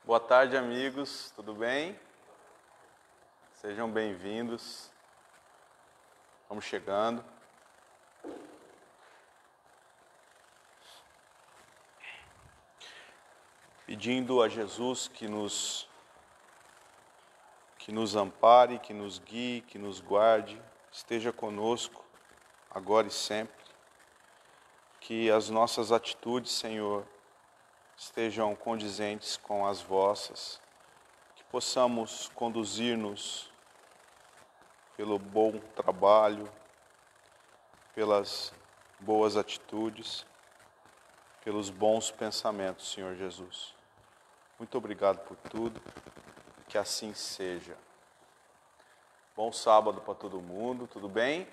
Boa tarde, amigos, tudo bem? Sejam bem-vindos. Vamos chegando. Pedindo a Jesus que nos ampare, que nos guie, que nos guarde, esteja conosco agora e sempre. Que as nossas atitudes, Senhor, estejam condizentes com as vossas, que possamos conduzir-nos pelo bom trabalho, pelas boas atitudes, pelos bons pensamentos, Senhor Jesus. Muito obrigado por tudo, que assim seja. Bom sábado para todo mundo, tudo bem?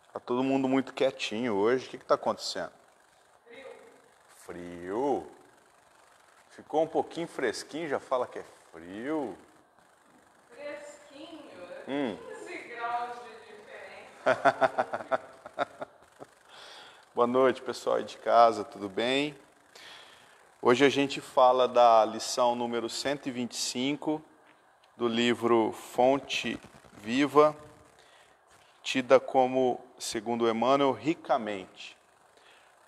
Está todo mundo muito quietinho hoje, o que está acontecendo? Frio? Ficou um pouquinho fresquinho, já fala que é frio? Fresquinho, 15 graus de diferença. Boa noite, pessoal aí de casa, tudo bem? Hoje a gente fala da lição número 125 do livro Fonte Viva, tida como, segundo Emmanuel, ricamente.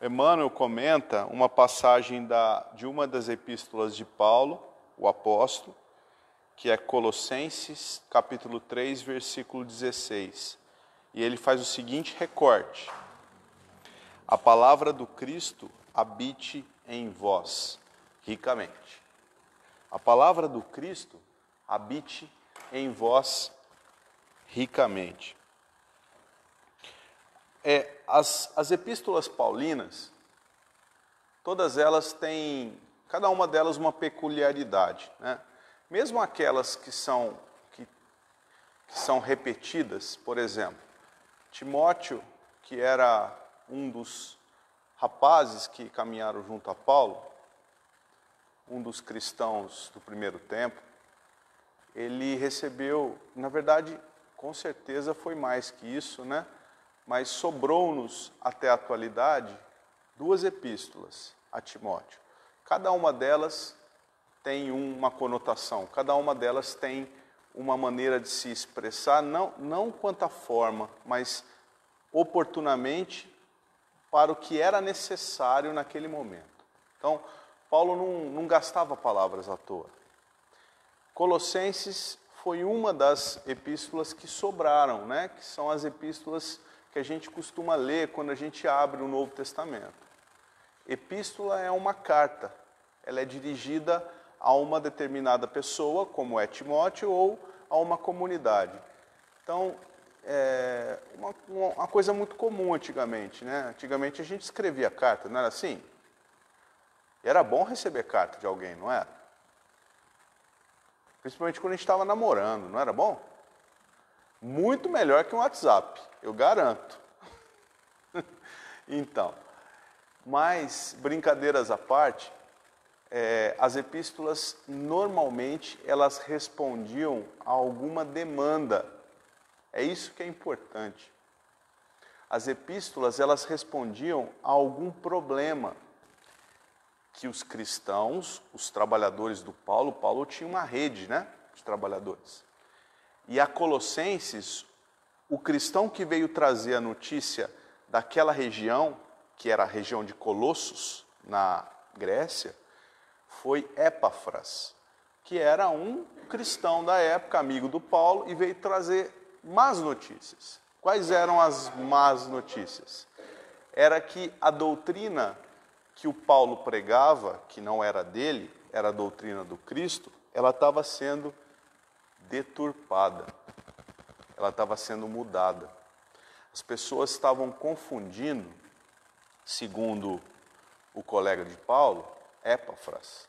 Emmanuel comenta uma passagem de uma das epístolas de Paulo, o apóstolo, que é Colossenses, capítulo 3, versículo 16. E ele faz o seguinte recorte: a palavra do Cristo habite em vós, ricamente. A palavra do Cristo habite em vós, ricamente. As epístolas paulinas, todas elas têm, cada uma delas uma peculiaridade, né? Mesmo aquelas que são repetidas, por exemplo, Timóteo, que era um dos rapazes que caminharam junto a Paulo, um dos cristãos do primeiro tempo, ele recebeu, na verdade, com certeza foi mais que isso, né? Mas sobrou-nos até a atualidade 2 epístolas a Timóteo. Cada uma delas tem uma conotação, cada uma delas tem uma maneira de se expressar, não quanto à forma, mas oportunamente para o que era necessário naquele momento. Então, Paulo não gastava palavras à toa. Colossenses foi uma das epístolas que sobraram, né? Que são as epístolas que a gente costuma ler quando a gente abre o Novo Testamento. Epístola é uma carta, ela é dirigida a uma determinada pessoa, como é Timóteo, ou a uma comunidade. Então, é uma coisa muito comum antigamente, né? Antigamente a gente escrevia carta, não era assim? E era bom receber carta de alguém, não era? Principalmente quando a gente estava namorando, não era bom? Muito melhor que um WhatsApp, eu garanto. Então, mas, brincadeiras à parte, as epístolas, normalmente, elas respondiam a alguma demanda. É isso que é importante. As epístolas, elas respondiam a algum problema que os cristãos, os trabalhadores do Paulo tinha uma rede, né, de trabalhadores. E a Colossenses, o cristão que veio trazer a notícia daquela região, que era a região de Colossos, na Grécia, foi Epáfras, que era um cristão da época, amigo do Paulo, e veio trazer más notícias. Quais eram as más notícias? Era que a doutrina que o Paulo pregava, que não era dele, era a doutrina do Cristo, ela estava sendo deturpada, ela estava sendo mudada. As pessoas estavam confundindo, segundo o colega de Paulo, Epáfras,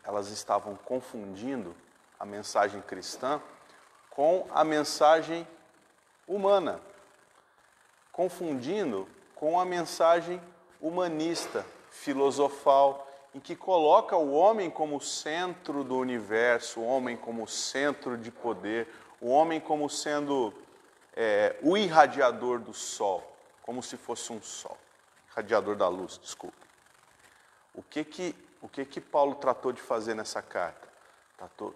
elas estavam confundindo a mensagem cristã com a mensagem humana, confundindo com a mensagem humanista, filosofal, em que coloca o homem como centro do universo, o homem como centro de poder, o homem como sendo o irradiador do sol, como se fosse um sol, irradiador da luz, desculpe. O que o que Paulo tratou de fazer nessa carta?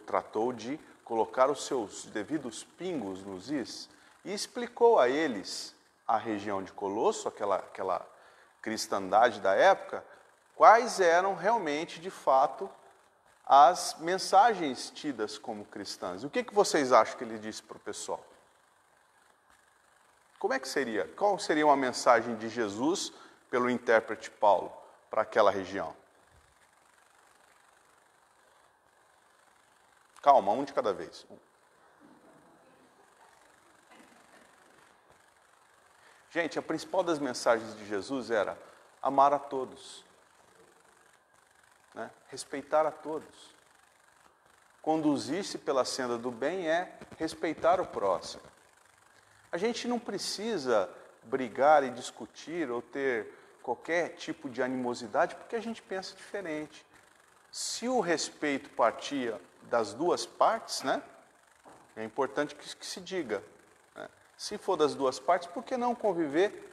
Tratou de colocar os seus devidos pingos nos is e explicou a eles, a região de Colosso, aquela cristandade da época, quais eram realmente, de fato, as mensagens tidas como cristãs. E o que vocês acham que ele disse para o pessoal? Como é que seria? Qual seria uma mensagem de Jesus pelo intérprete Paulo para aquela região? Calma, um de cada vez. Gente, a principal das mensagens de Jesus era amar a todos, né? Respeitar a todos. Conduzir-se pela senda do bem é respeitar o próximo. A gente não precisa brigar e discutir ou ter qualquer tipo de animosidade porque a gente pensa diferente. Se o respeito partia das duas partes, né, é importante que se diga, né? Se for das duas partes, por que não conviver?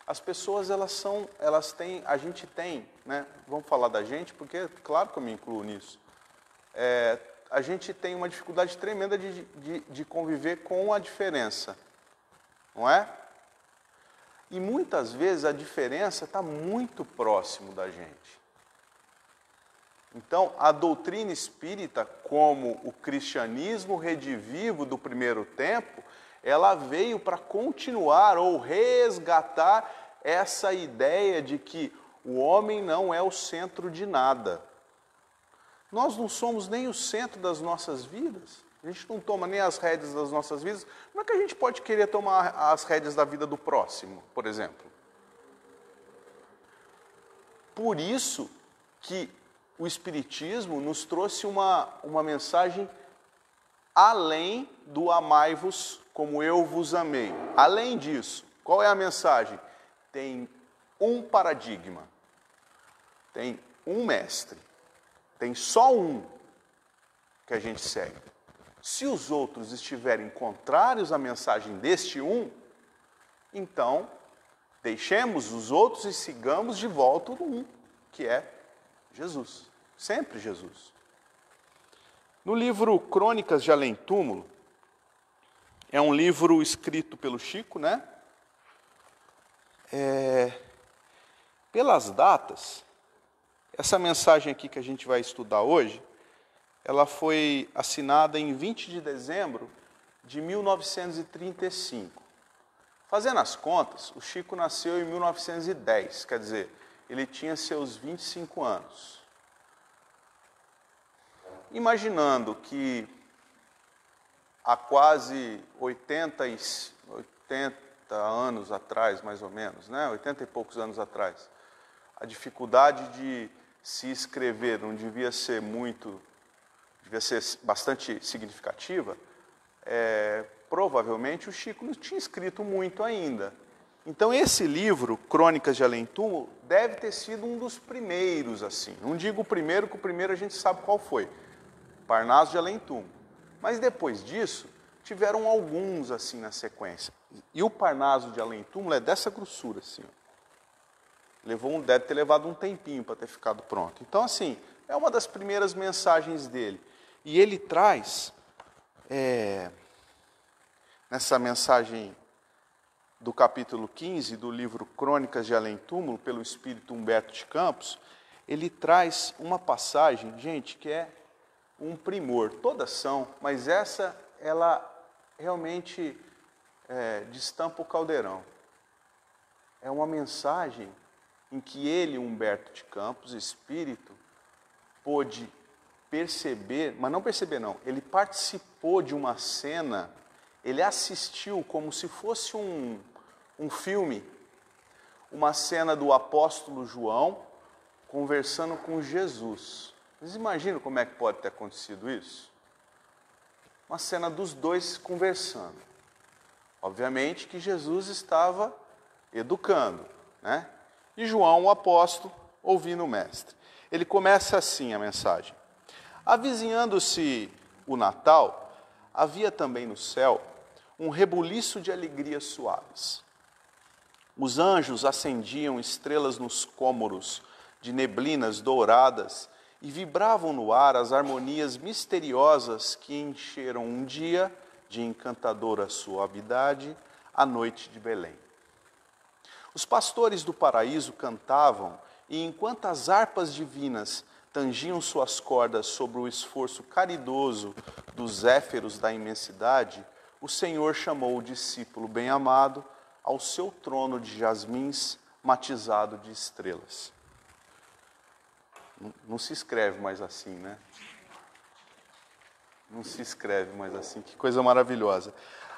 As pessoas, elas têm, a gente tem, né, vamos falar da gente, porque claro que eu me incluo nisso, a gente tem uma dificuldade tremenda de conviver com a diferença, não é? E muitas vezes a diferença está muito próximo da gente. Então, a doutrina espírita, como o cristianismo redivivo do primeiro tempo, ela veio para continuar ou resgatar essa ideia de que o homem não é o centro de nada. Nós não somos nem o centro das nossas vidas. A gente não toma nem as rédeas das nossas vidas. Como é que a gente pode querer tomar as rédeas da vida do próximo, por exemplo? Por isso que o Espiritismo nos trouxe uma mensagem além do amai-vos como eu vos amei. Além disso, qual é a mensagem? Tem um paradigma, tem um mestre, tem só um que a gente segue. Se os outros estiverem contrários à mensagem deste um, então deixemos os outros e sigamos de volta o um, que é Jesus, sempre Jesus. No livro Crônicas de Além Túmulo, é um livro escrito pelo Chico, né? Pelas datas, essa mensagem aqui que a gente vai estudar hoje, ela foi assinada em 20 de dezembro de 1935. Fazendo as contas, o Chico nasceu em 1910, quer dizer, ele tinha seus 25 anos. Imaginando que há quase 80 anos atrás, mais ou menos, né? 80 e poucos anos atrás, a dificuldade de se escrever não devia ser bastante significativa, provavelmente o Chico não tinha escrito muito ainda. Então esse livro, Crônicas de Além Túmulo, deve ter sido um dos primeiros, assim. Não digo o primeiro, que o primeiro a gente sabe qual foi. Parnaso de Além Túmulo. Mas depois disso, tiveram alguns assim na sequência. E o Parnaso de Além Túmulo é dessa grossura, assim. Deve ter levado um tempinho para ter ficado pronto. Então, assim, é uma das primeiras mensagens dele. E ele traz, nessa mensagem do capítulo 15 do livro Crônicas de Além Túmulo, pelo espírito Humberto de Campos, ele traz uma passagem, gente, que é um primor. Todas são, mas essa, ela realmente destampa o caldeirão. É uma mensagem em que ele, Humberto de Campos, espírito, pôde perceber, mas não perceber não, ele participou de uma cena, ele assistiu como se fosse um filme, uma cena do apóstolo João conversando com Jesus. Vocês imaginam como é que pode ter acontecido isso? Uma cena dos dois conversando. Obviamente que Jesus estava educando, né? E João, o apóstolo, ouvindo o mestre. Ele começa assim a mensagem. Avizinhando-se o Natal, havia também no céu um rebuliço de alegrias suaves. Os anjos acendiam estrelas nos cômoros de neblinas douradas e vibravam no ar as harmonias misteriosas que encheram um dia de encantadora suavidade a noite de Belém. Os pastores do paraíso cantavam, e enquanto as harpas divinas tangiam suas cordas sobre o esforço caridoso dos zéfiros da imensidade, o Senhor chamou o discípulo bem-amado ao seu trono de jasmins matizado de estrelas. Não se escreve mais assim, né? Não se escreve mais assim, que coisa maravilhosa.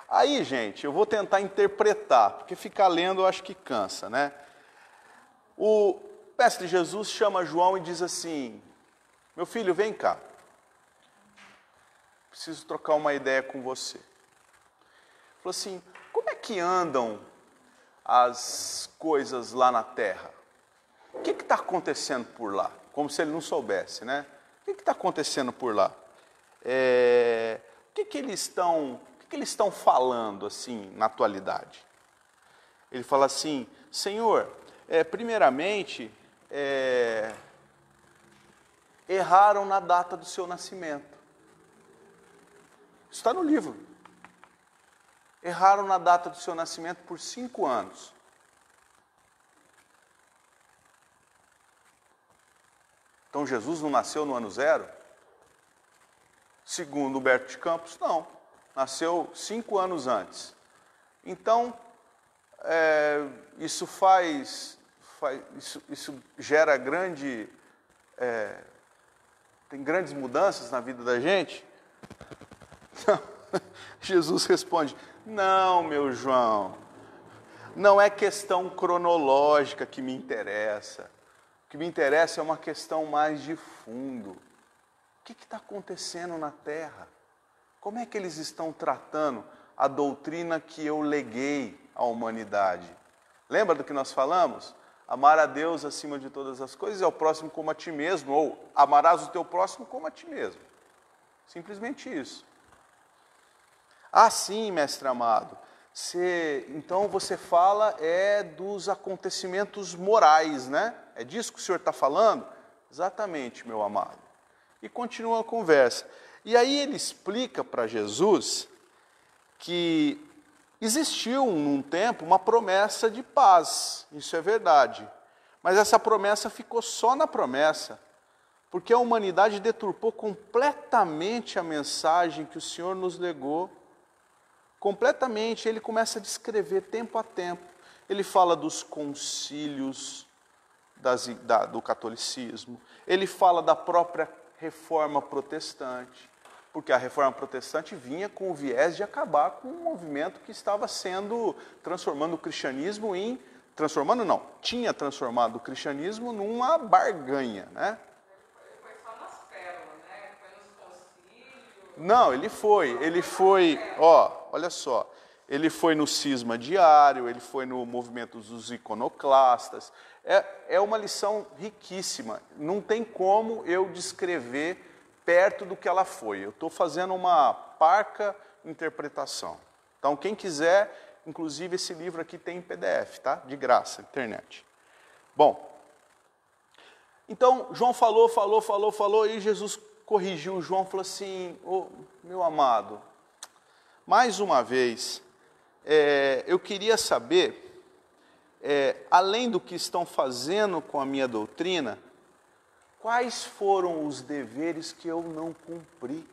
Aí, gente, eu vou tentar interpretar, porque ficar lendo eu acho que cansa, né? O mestre Jesus chama João e diz assim: meu filho, vem cá. Preciso trocar uma ideia com você. Ele falou assim: como é que andam as coisas lá na terra? O que está acontecendo por lá? Como se ele não soubesse, né? O que está acontecendo por lá? O que eles estão falando assim na atualidade? Ele fala assim: Senhor, primeiramente, erraram na data do seu nascimento. Isso está no livro. Erraram na data do seu nascimento por 5 anos. Então Jesus não nasceu no ano 0? Segundo Humberto de Campos, não. Nasceu 5 anos antes. Então, isso isso gera tem grandes mudanças na vida da gente? Não. Jesus responde: não, meu João, não é questão cronológica que me interessa. O que me interessa é uma questão mais de fundo. O que está acontecendo na Terra? Como é que eles estão tratando a doutrina que eu leguei à humanidade? Lembra do que nós falamos? Amar a Deus acima de todas as coisas e ao próximo como a ti mesmo, ou amarás o teu próximo como a ti mesmo. Simplesmente isso. Ah, sim, mestre amado. Então você fala dos acontecimentos morais, né? É disso que o senhor está falando? Exatamente, meu amado. E continua a conversa. E aí ele explica para Jesus que existiu num tempo uma promessa de paz. Isso é verdade. Mas essa promessa ficou só na promessa, porque a humanidade deturpou completamente a mensagem que o Senhor nos legou. Completamente. Ele começa a descrever tempo a tempo. Ele fala dos concílios do catolicismo. Ele fala da própria reforma protestante, porque a reforma protestante vinha com o viés de acabar com um movimento que estava transformando o cristianismo tinha transformado o cristianismo numa barganha, né? Foi só nas pérolas, né? Foi nos concílios. Não, ele foi, olha só, ele foi no cisma diário, ele foi no movimento dos iconoclastas. É uma lição riquíssima, não tem como eu descrever perto do que ela foi. Eu estou fazendo uma parca interpretação. Então, quem quiser, inclusive esse livro aqui tem em PDF, tá? De graça, internet. Bom, então João falou, e Jesus corrigiu João, falou assim: meu amado, mais uma vez, eu queria saber, além do que estão fazendo com a minha doutrina, quais foram os deveres que eu não cumpri?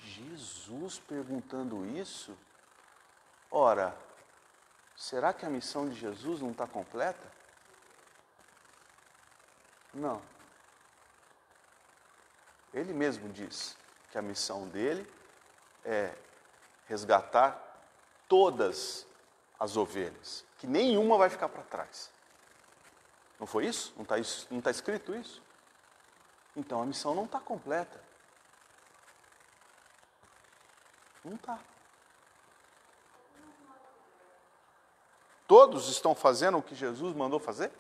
Jesus perguntando isso? Ora, será que a missão de Jesus não está completa? Não. Ele mesmo diz que a missão dele é resgatar todas as ovelhas, que nenhuma vai ficar para trás. Não foi isso? Não está escrito isso? Então a missão não está completa. Não está. Todos estão fazendo o que Jesus mandou fazer?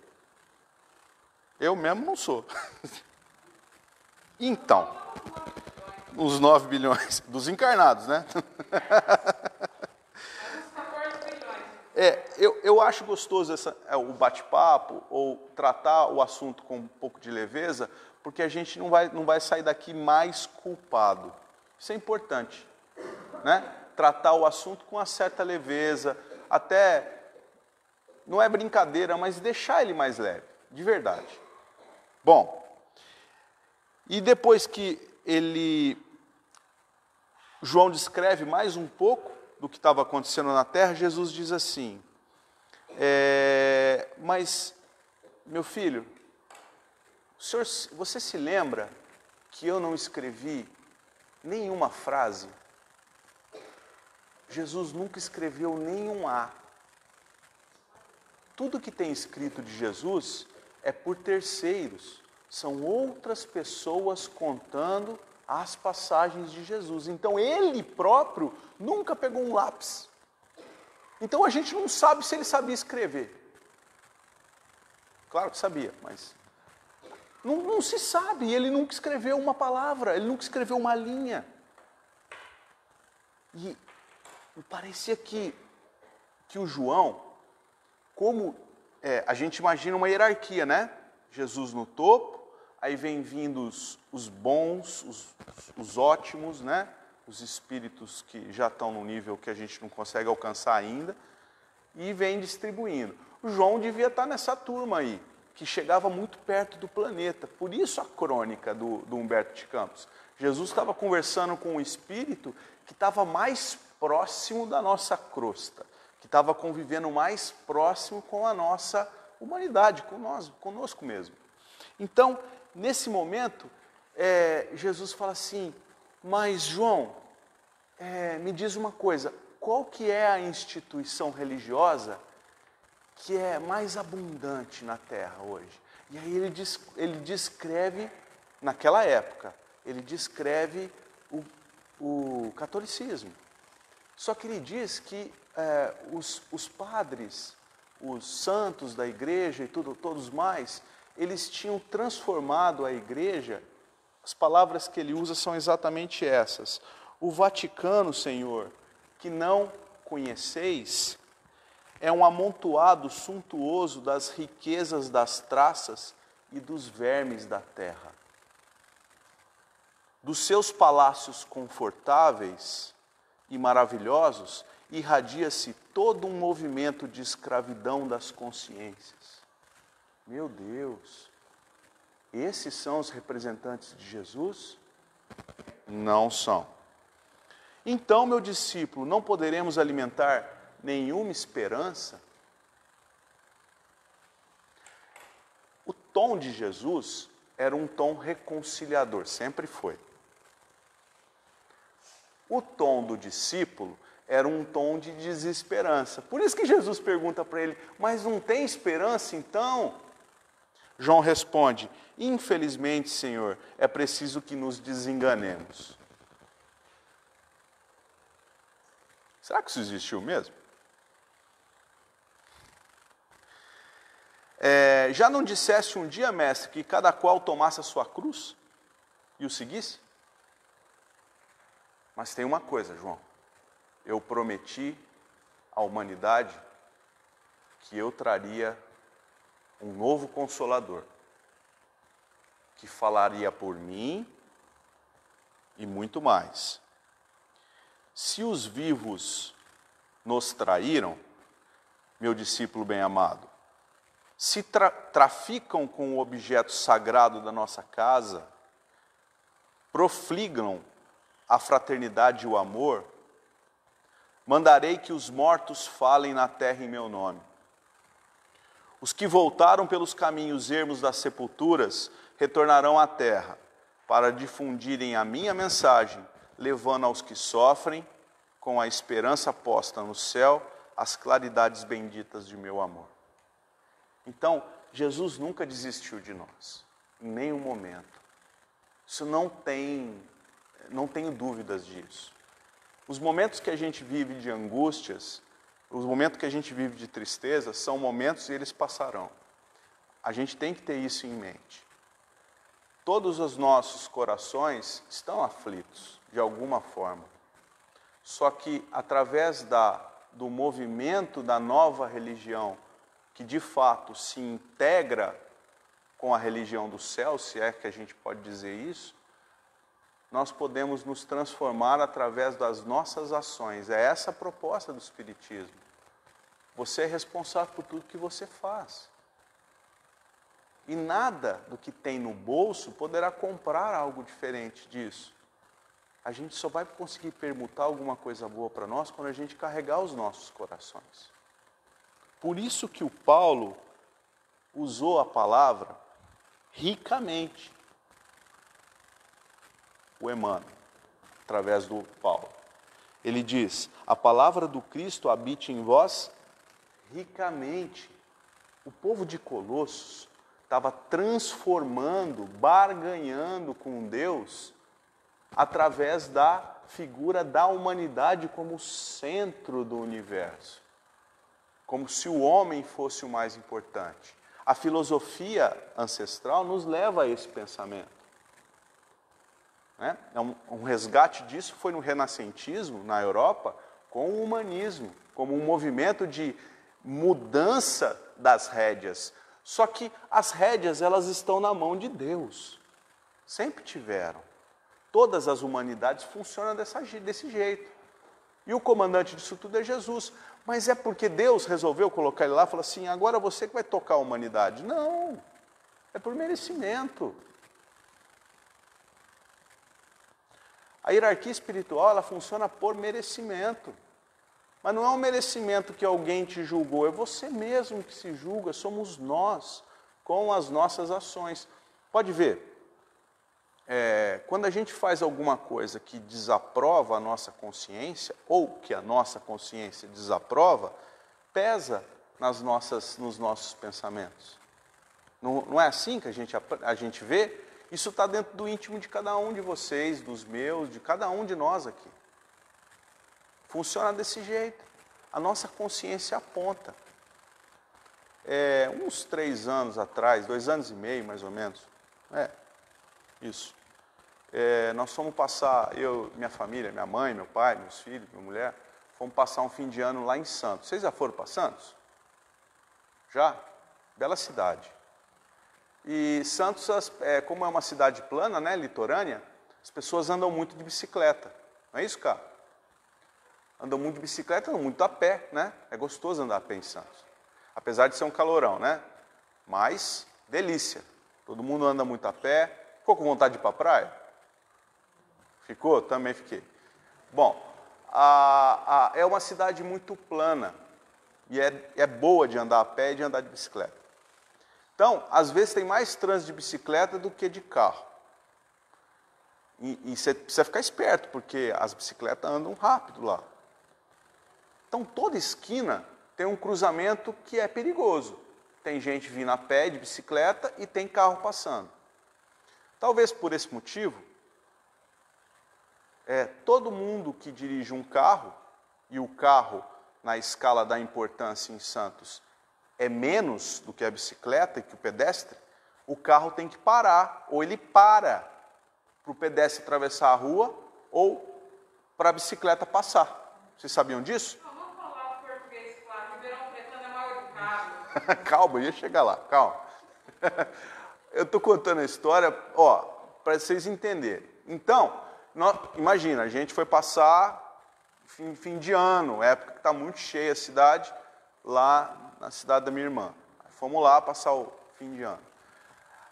Eu mesmo não sou. Então, os 9 bilhões dos encarnados, né? Mas os 14 bilhões Eu acho gostoso o bate-papo ou tratar o assunto com um pouco de leveza, porque a gente não vai sair daqui mais culpado. Isso é importante, né? Tratar o assunto com uma certa leveza, até, não é brincadeira, mas deixar ele mais leve, de verdade. Bom, e depois que João descreve mais um pouco do que estava acontecendo na terra, Jesus diz assim, mas, meu filho, você se lembra que eu não escrevi nenhuma frase? Jesus nunca escreveu nenhum A. Tudo que tem escrito de Jesus é por terceiros. São outras pessoas contando as passagens de Jesus. Então ele próprio nunca pegou um lápis. Então a gente não sabe se ele sabia escrever. Claro que sabia, mas não se sabe. Ele nunca escreveu uma palavra, ele nunca escreveu uma linha. E parecia que o João, como a gente imagina uma hierarquia, né? Jesus no topo, aí vem vindo os bons, os ótimos, né? Os espíritos que já estão no nível que a gente não consegue alcançar ainda, e vem distribuindo. O João devia estar nessa turma aí, que chegava muito perto do planeta. Por isso a crônica do Humberto de Campos. Jesus estava conversando com um espírito que estava mais próximo da nossa crosta, que estava convivendo mais próximo com a nossa humanidade, conosco mesmo. Então, nesse momento, Jesus fala assim, mas João, me diz uma coisa, qual que é a instituição religiosa que é mais abundante na Terra hoje? E aí ele descreve, naquela época, ele descreve o catolicismo. Só que ele diz que os padres, os santos da igreja e todos mais, eles tinham transformado a igreja, as palavras que ele usa são exatamente essas. O Vaticano, Senhor, que não conheceis, é um amontoado suntuoso das riquezas das traças e dos vermes da terra. Dos seus palácios confortáveis e maravilhosos, irradia-se todo um movimento de escravidão das consciências. Meu Deus, esses são os representantes de Jesus? Não são. Então, meu discípulo, não poderemos alimentar nenhuma esperança? O tom de Jesus era um tom reconciliador, sempre foi. O tom do discípulo era um tom de desesperança. Por isso que Jesus pergunta para ele, mas não tem esperança então? João responde, infelizmente, Senhor, é preciso que nos desenganemos. Será que isso existiu mesmo? Já não disseste um dia, mestre, que cada qual tomasse a sua cruz e o seguisse? Mas tem uma coisa, João. Eu prometi à humanidade que eu traria um novo Consolador, que falaria por mim e muito mais. Se os vivos nos traíram, meu discípulo bem-amado, se traficam com o objeto sagrado da nossa casa, profligam a fraternidade e o amor, mandarei que os mortos falem na terra em meu nome. Os que voltaram pelos caminhos ermos das sepulturas retornarão à terra para difundirem a minha mensagem, levando aos que sofrem, com a esperança posta no céu, as claridades benditas de meu amor. Então, Jesus nunca desistiu de nós, em nenhum momento. Isso não tenho dúvidas disso. Os momentos que a gente vive de angústias, os momentos que a gente vive de tristeza, são momentos e eles passarão. A gente tem que ter isso em mente. Todos os nossos corações estão aflitos, de alguma forma. Só que, através da do movimento da nova religião, que de fato se integra com a religião do céu, se é que a gente pode dizer isso, nós podemos nos transformar através das nossas ações. É essa a proposta do Espiritismo. Você é responsável por tudo que você faz. E nada do que tem no bolso poderá comprar algo diferente disso. A gente só vai conseguir permutar alguma coisa boa para nós quando a gente carregar os nossos corações. Por isso que o Paulo usou a palavra ricamente. O Emmanuel, através do Paulo. Ele diz, a palavra do Cristo habite em vós ricamente. O povo de Colossos estava transformando, barganhando com Deus, através da figura da humanidade como centro do universo. Como se o homem fosse o mais importante. A filosofia ancestral nos leva a esse pensamento. Um resgate disso foi no renascentismo, na Europa, com o humanismo, como um movimento de mudança das rédeas. Só que as rédeas, elas estão na mão de Deus. Sempre tiveram. Todas as humanidades funcionam desse jeito. E o comandante disso tudo é Jesus. Mas é porque Deus resolveu colocar ele lá e falou assim, agora você que vai tocar a humanidade. Não, é por merecimento. A hierarquia espiritual, ela funciona por merecimento. Mas não é um merecimento que alguém te julgou, é você mesmo que se julga, somos nós, com as nossas ações. Pode ver, quando a gente faz alguma coisa que desaprova a nossa consciência, ou que a nossa consciência desaprova, pesa nos nossos pensamentos. Não é assim que a gente vê? Isso está dentro do íntimo de cada um de vocês, dos meus, de cada um de nós aqui. Funciona desse jeito. A nossa consciência aponta. Uns 3 anos atrás, 2 anos e meio mais ou menos, isso. Nós fomos passar, eu, minha família, minha mãe, meu pai, meus filhos, minha mulher, fomos passar um fim de ano lá em Santos. Vocês já foram para Santos? Já? Bela cidade. E Santos, como é uma cidade plana, né, litorânea, as pessoas andam muito de bicicleta. Não é isso, cara? Andam muito de bicicleta, andam muito a pé, né? É gostoso andar a pé em Santos. Apesar de ser um calorão, né? Mas, delícia. Todo mundo anda muito a pé. Ficou com vontade de ir para a praia? Ficou? Também fiquei. Bom, é uma cidade muito plana. E é boa de andar a pé e de andar de bicicleta. Então, às vezes tem mais trânsito de bicicleta do que de carro. E você precisa ficar esperto, porque as bicicletas andam rápido lá. Então, toda esquina tem um cruzamento que é perigoso. Tem gente vindo a pé de bicicleta e tem carro passando. Talvez por esse motivo, todo mundo que dirige um carro, e o carro, na escala da importância em Santos, é menos do que a bicicleta e que o pedestre, o carro tem que parar, ou ele para para o pedestre atravessar a rua, ou para a bicicleta passar. Vocês sabiam disso? Vamos falar português, claro. Ribeirão Preto é mal educado. Calma, eu ia chegar lá, calma. Eu estou contando a história, para vocês entenderem. Então, imagina, a gente foi passar fim de ano, época que está muito cheia a cidade, lá na cidade da minha irmã. Fomos lá passar o fim de ano.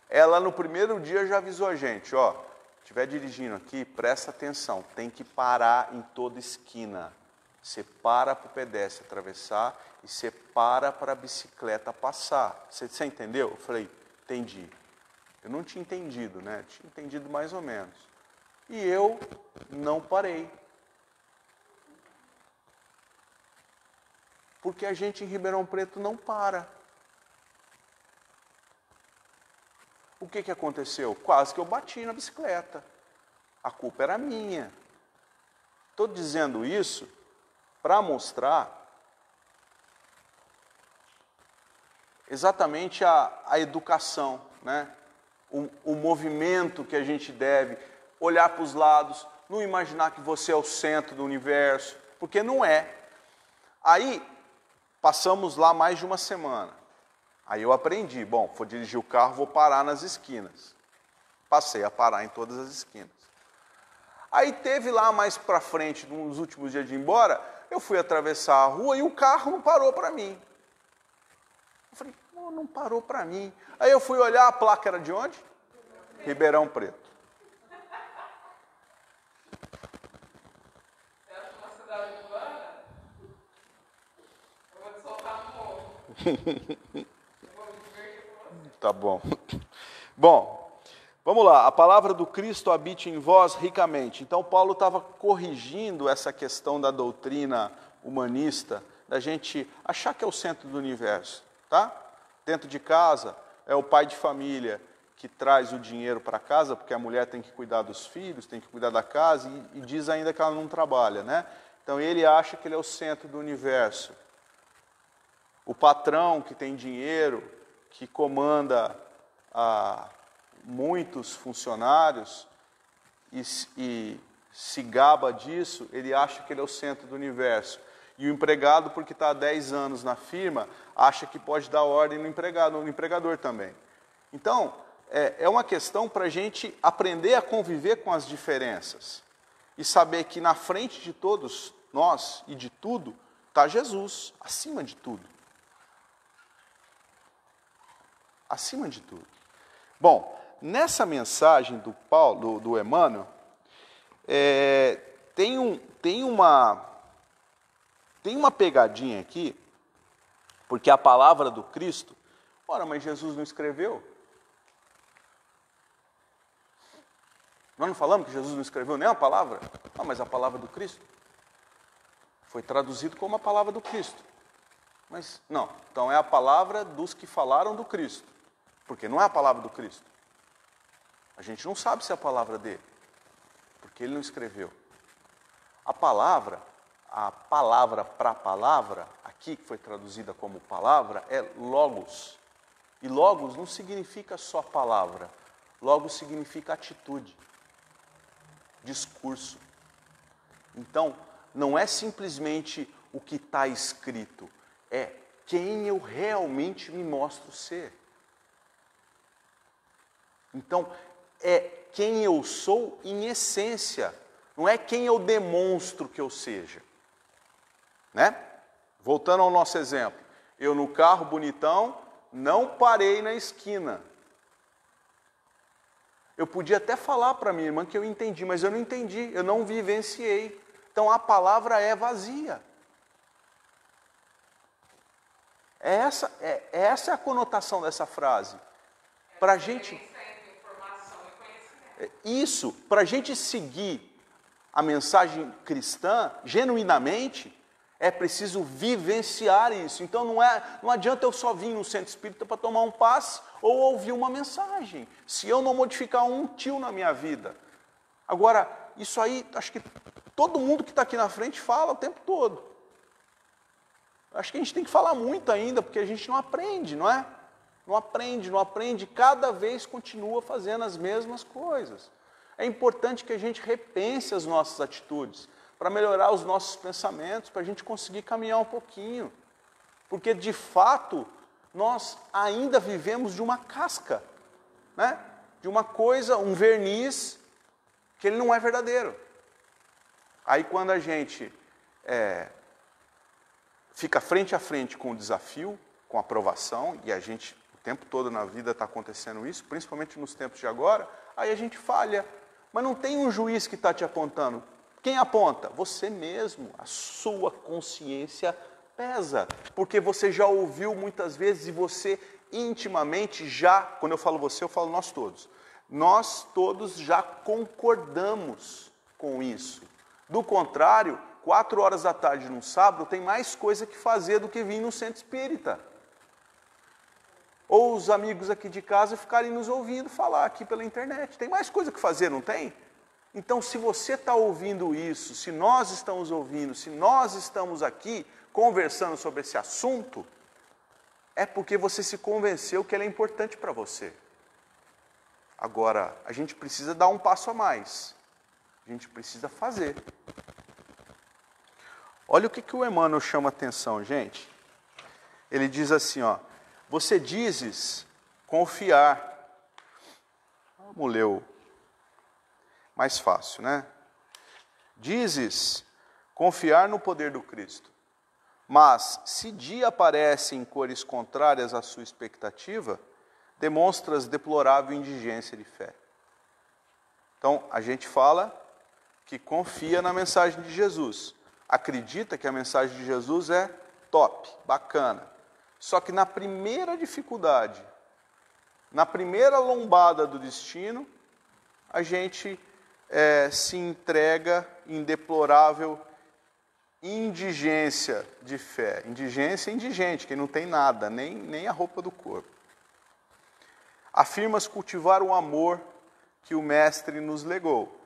Ela, no primeiro dia, já avisou a gente, estiver dirigindo aqui, presta atenção, tem que parar em toda esquina. Você para para o pedestre atravessar e você para a bicicleta passar. Você entendeu? Eu falei, entendi. Eu não tinha entendido, né? Tinha entendido mais ou menos. E eu não parei. Porque a gente em Ribeirão Preto não para. O que aconteceu? Quase que eu bati na bicicleta. A culpa era minha. Estou dizendo isso para mostrar exatamente a educação, né? O movimento que a gente deve olhar para os lados, não imaginar que você é o centro do universo, porque não é. Aí, passamos lá mais de uma semana. Aí eu aprendi, bom, vou dirigir o carro, vou parar nas esquinas. Passei a parar em todas as esquinas. Aí teve lá mais para frente, nos últimos dias de ir embora, eu fui atravessar a rua e o carro não parou para mim. Eu falei, não parou para mim. Aí eu fui olhar, a placa era de onde? Ribeirão Preto. Essa é uma cidade urbana? Eu vou te soltar no morro. Eu vou me divertir com você. Tá bom. Bom, vamos lá. A palavra do Cristo habite em vós ricamente. Então, Paulo estava corrigindo essa questão da doutrina humanista, da gente achar que é o centro do universo, tá? Dentro de casa, é o pai de família que traz o dinheiro para casa, porque a mulher tem que cuidar dos filhos, tem que cuidar da casa, e diz ainda que ela não trabalha, né? Então, ele acha que ele é o centro do universo. O patrão que tem dinheiro, que comanda muitos funcionários e se gaba disso, ele acha que ele é o centro do universo. E o empregado, porque está há 10 anos na firma, acha que pode dar ordem no empregador também. Então, é uma questão para a gente aprender a conviver com as diferenças e saber que na frente de todos nós e de tudo está Jesus, acima de tudo. Acima de tudo. Bom, nessa mensagem do Paulo, do Emmanuel, tem uma pegadinha aqui, porque a palavra do Cristo, ora, mas Jesus não escreveu? Nós não falamos que Jesus não escreveu nem a palavra? Não, mas a palavra do Cristo foi traduzido como a palavra do Cristo. Mas não, então é a palavra dos que falaram do Cristo, porque não é a palavra do Cristo. A gente não sabe se é a palavra dele, porque ele não escreveu. A palavra para palavra, aqui que foi traduzida como palavra, é logos. E logos não significa só palavra, logos significa atitude, discurso. Então, não é simplesmente o que está escrito, é quem eu realmente me mostro ser. Então, é quem eu sou em essência, não é quem eu demonstro que eu seja. Né? Voltando ao nosso exemplo, eu no carro bonitão, não parei na esquina. Eu podia até falar para minha irmã que eu entendi, mas eu não entendi, eu não vivenciei. Então a palavra é vazia. Essa é a conotação dessa frase. Para a gente... Isso, para a gente seguir a mensagem cristã, genuinamente, é preciso vivenciar isso. Então não adianta eu só vir no centro espírita para tomar um passe ou ouvir uma mensagem, se eu não modificar um tio na minha vida. Agora, isso aí, acho que todo mundo que está aqui na frente fala o tempo todo. Acho que a gente tem que falar muito ainda, porque a gente não aprende, não é? Não aprende, cada vez continua fazendo as mesmas coisas. É importante que a gente repense as nossas atitudes, para melhorar os nossos pensamentos, para a gente conseguir caminhar um pouquinho. Porque, de fato, nós ainda vivemos de uma casca, né? De uma coisa, um verniz, que ele não é verdadeiro. Aí, quando a gente fica frente a frente com o desafio, com a provação, e a gente, o tempo todo na vida está acontecendo isso, principalmente nos tempos de agora, aí a gente falha. Mas não tem um juiz que está te apontando. Quem aponta? Você mesmo. A sua consciência pesa. Porque você já ouviu muitas vezes e você intimamente já, quando eu falo você, eu falo nós todos. Nós todos já concordamos com isso. Do contrário, 4 horas da tarde num sábado tem mais coisa que fazer do que vir no centro espírita. Ou os amigos aqui de casa ficarem nos ouvindo falar aqui pela internet. Tem mais coisa que fazer, não tem? Então, se você está ouvindo isso, se nós estamos ouvindo, se nós estamos aqui conversando sobre esse assunto, é porque você se convenceu que ele é importante para você. Agora, a gente precisa dar um passo a mais. A gente precisa fazer. Olha o que o Emmanuel chama atenção, gente. Ele diz assim, ó, você dizes confiar. Vamos ler o mais fácil, né? Dizes confiar no poder do Cristo. Mas, se dia aparece em cores contrárias à sua expectativa, demonstras deplorável indigência de fé. Então, a gente fala que confia na mensagem de Jesus. Acredita que a mensagem de Jesus é top, bacana. Só que na primeira dificuldade, na primeira lombada do destino, a gente se entrega em deplorável indigência de fé. Indigência é indigente, quem não tem nada, nem a roupa do corpo. Afirmas cultivar o amor que o Mestre nos legou.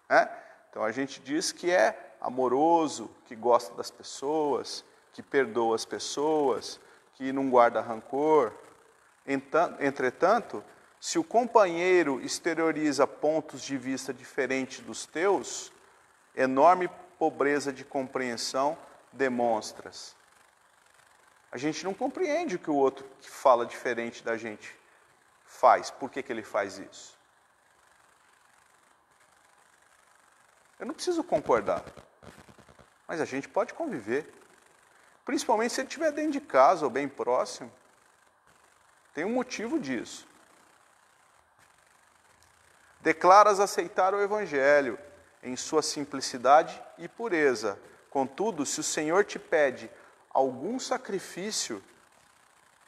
Né? Então a gente diz que é amoroso, que gosta das pessoas, que perdoa as pessoas, que não guarda rancor. Entretanto, se o companheiro exterioriza pontos de vista diferentes dos teus, enorme pobreza de compreensão demonstras. A gente não compreende o que o outro que fala diferente da gente faz. Por que ele faz isso? Eu não preciso concordar, mas a gente pode conviver. Principalmente se ele estiver dentro de casa ou bem próximo. Tem um motivo disso. Declaras aceitar o Evangelho em sua simplicidade e pureza. Contudo, se o Senhor te pede algum sacrifício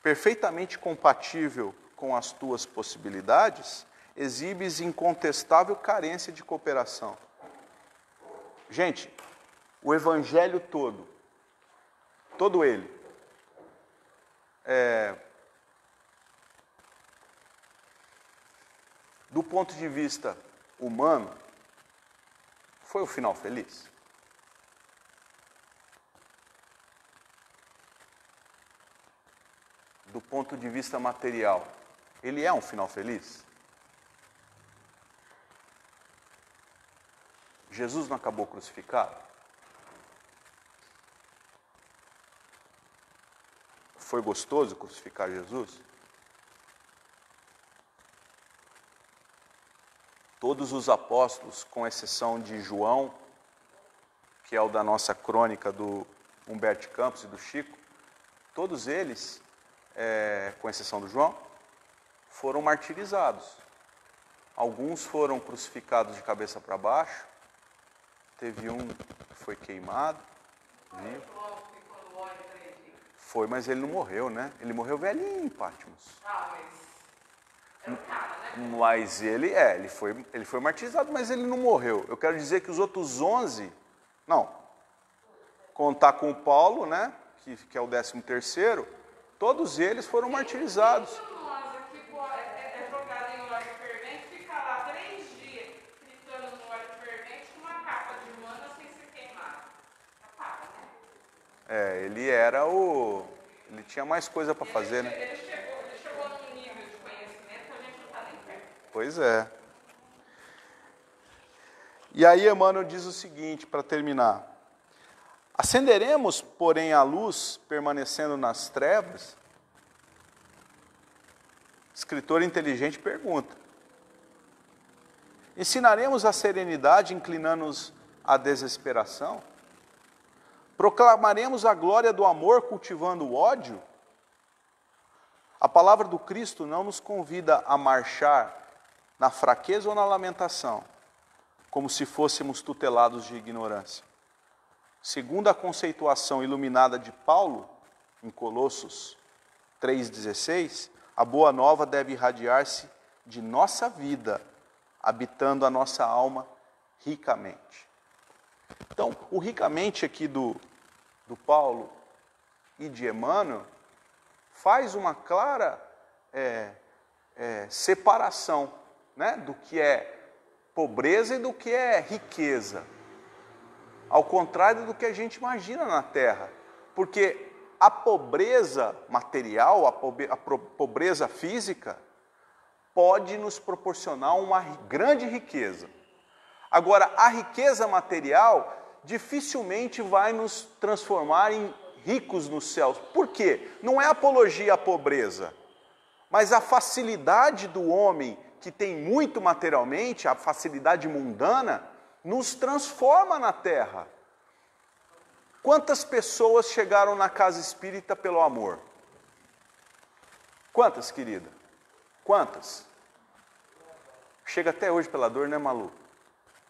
perfeitamente compatível com as tuas possibilidades, exibes incontestável carência de cooperação. Gente, o Evangelho todo ele, do ponto de vista humano, foi o final feliz? Do ponto de vista material, ele é um final feliz? Jesus não acabou crucificado? Foi gostoso crucificar Jesus? Todos os apóstolos, com exceção de João, que é o da nossa crônica do Humberto Campos e do Chico, todos eles, com exceção do João, foram martirizados. Alguns foram crucificados de cabeça para baixo, teve um que foi queimado. Foi, mas ele não morreu, né? Ele morreu velhinho em Patmos. Mas ele foi martirizado, mas ele não morreu. Eu quero dizer que os outros 11, não, contar com o Paulo, né, que é o 13º, todos eles foram martirizados. É jogado em óleo fervente, fica lá 3 dias fritando no óleo fervente com uma capa de mana sem ser queimado. Apaga, né? Ele tinha mais coisa para fazer, né? Ele chegou num nível de conhecimento que a gente não está nem perto. Pois é. E aí Emmanuel diz o seguinte, para terminar. Acenderemos, porém, a luz, permanecendo nas trevas? Escritor inteligente pergunta. Ensinaremos a serenidade, inclinando-nos à desesperação? Proclamaremos a glória do amor, cultivando o ódio? A palavra do Cristo não nos convida a marchar na fraqueza ou na lamentação, como se fôssemos tutelados de ignorância. Segundo a conceituação iluminada de Paulo, em Colossos 3,16, a boa nova deve irradiar-se de nossa vida, habitando a nossa alma ricamente. Então, o ricamente aqui do Paulo e de Emmanuel faz uma clara separação, né, do que é pobreza e do que é riqueza. Ao contrário do que a gente imagina na Terra. Porque a pobreza material, a pobreza física, pode nos proporcionar uma grande riqueza. Agora, a riqueza material, dificilmente vai nos transformar em ricos nos céus. Por quê? Não é apologia à pobreza, mas a facilidade do homem que tem muito materialmente, a facilidade mundana, nos transforma na terra. Quantas pessoas chegaram na casa espírita pelo amor? Quantas, querida? Quantas? Chega até hoje pela dor, né, Malu?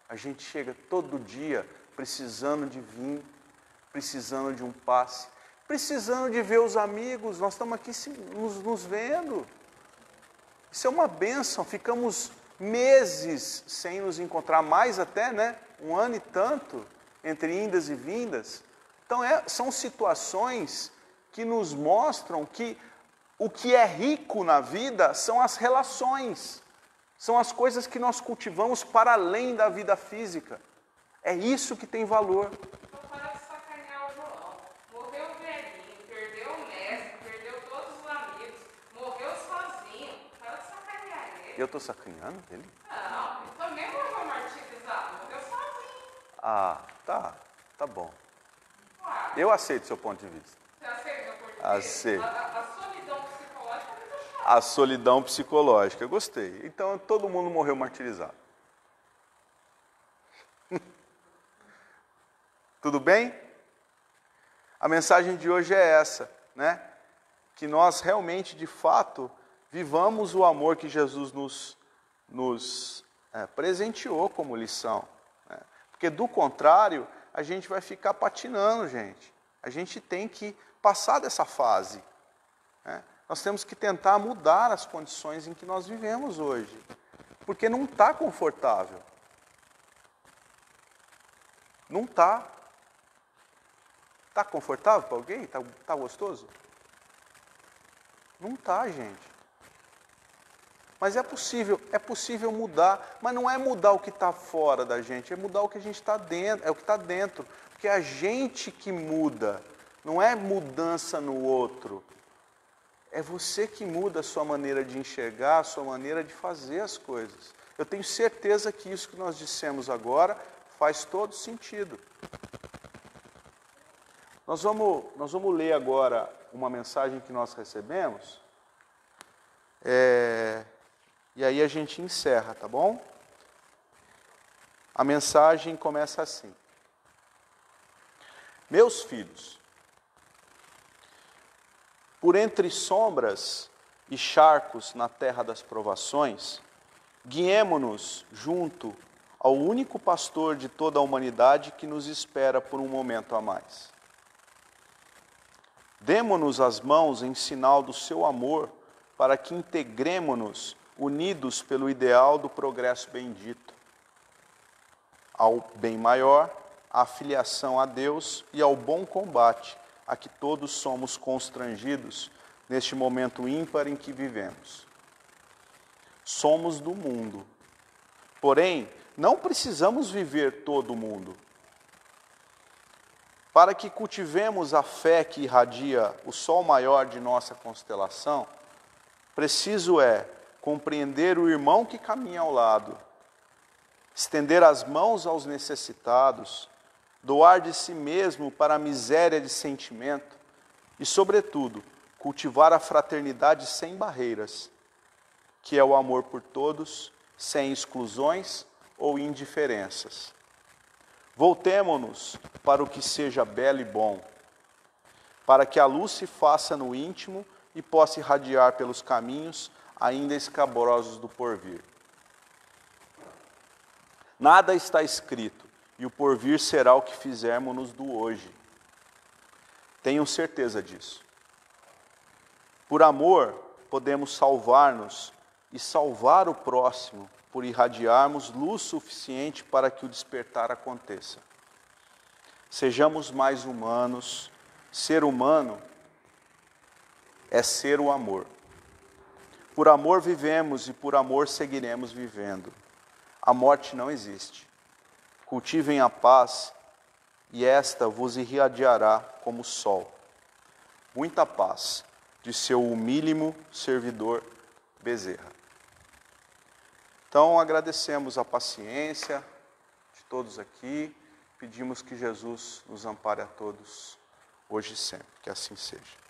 A gente chega todo dia precisando de vir, precisando de um passe, precisando de ver os amigos. Nós estamos aqui nos vendo. Isso é uma bênção. Ficamos meses sem nos encontrar, mais até, né? 1 ano e tanto, entre indas e vindas. Então, são situações que nos mostram que o que é rico na vida são as relações. São as coisas que nós cultivamos para além da vida física. É isso que tem valor. Então para de sacanear o João. Morreu velhinho, perdeu o mestre, perdeu todos os amigos, morreu sozinho. Para de sacanear ele. Eu estou sacaneando ele? Não, ele também morreu martirizado, morreu sozinho. Ah, tá bom. Claro. Eu aceito seu ponto de vista. Você aceita meu ponto de vista? Aceito. A solidão psicológica é muito chata. A solidão psicológica, eu gostei. Então todo mundo morreu martirizado. Tudo bem? A mensagem de hoje é essa, né? Que nós realmente, de fato, vivamos o amor que Jesus nos presenteou como lição. Né? Porque, do contrário, a gente vai ficar patinando, gente. A gente tem que passar dessa fase. Né? Nós temos que tentar mudar as condições em que nós vivemos hoje. Porque não está confortável. Não está. Está confortável para alguém? Está gostoso? Não está, gente. Mas é possível mudar, mas não é mudar o que está fora da gente, é mudar o que a gente está dentro, é o que está dentro. Porque é a gente que muda, não é mudança no outro. É você que muda a sua maneira de enxergar, a sua maneira de fazer as coisas. Eu tenho certeza que isso que nós dissemos agora faz todo sentido. Nós vamos ler agora uma mensagem que nós recebemos, e aí a gente encerra, tá bom? A mensagem começa assim: Meus filhos, por entre sombras e charcos na terra das provações, guiemo-nos junto ao único pastor de toda a humanidade que nos espera por um momento a mais. Demo-nos as mãos em sinal do seu amor, para que integremo-nos unidos pelo ideal do progresso bendito, ao bem maior, à filiação a Deus e ao bom combate, a que todos somos constrangidos neste momento ímpar em que vivemos. Somos do mundo, porém, não precisamos viver todo o mundo. Para que cultivemos a fé que irradia o sol maior de nossa constelação, preciso compreender o irmão que caminha ao lado, estender as mãos aos necessitados, doar de si mesmo para a miséria de sentimento e, sobretudo, cultivar a fraternidade sem barreiras, que é o amor por todos, sem exclusões ou indiferenças. Voltemo-nos para o que seja belo e bom, para que a luz se faça no íntimo e possa irradiar pelos caminhos ainda escabrosos do porvir. Nada está escrito, e o porvir será o que fizermos do hoje. Tenham certeza disso. Por amor, podemos salvar-nos e salvar o próximo, por irradiarmos luz suficiente para que o despertar aconteça. Sejamos mais humanos. Ser humano é ser o amor. Por amor vivemos e por amor seguiremos vivendo. A morte não existe. Cultivem a paz e esta vos irradiará como o sol. Muita paz, de seu humílimo servidor Bezerra. Então, agradecemos a paciência de todos aqui Pedimos que Jesus nos ampare a todos, hoje e sempre. Que assim seja.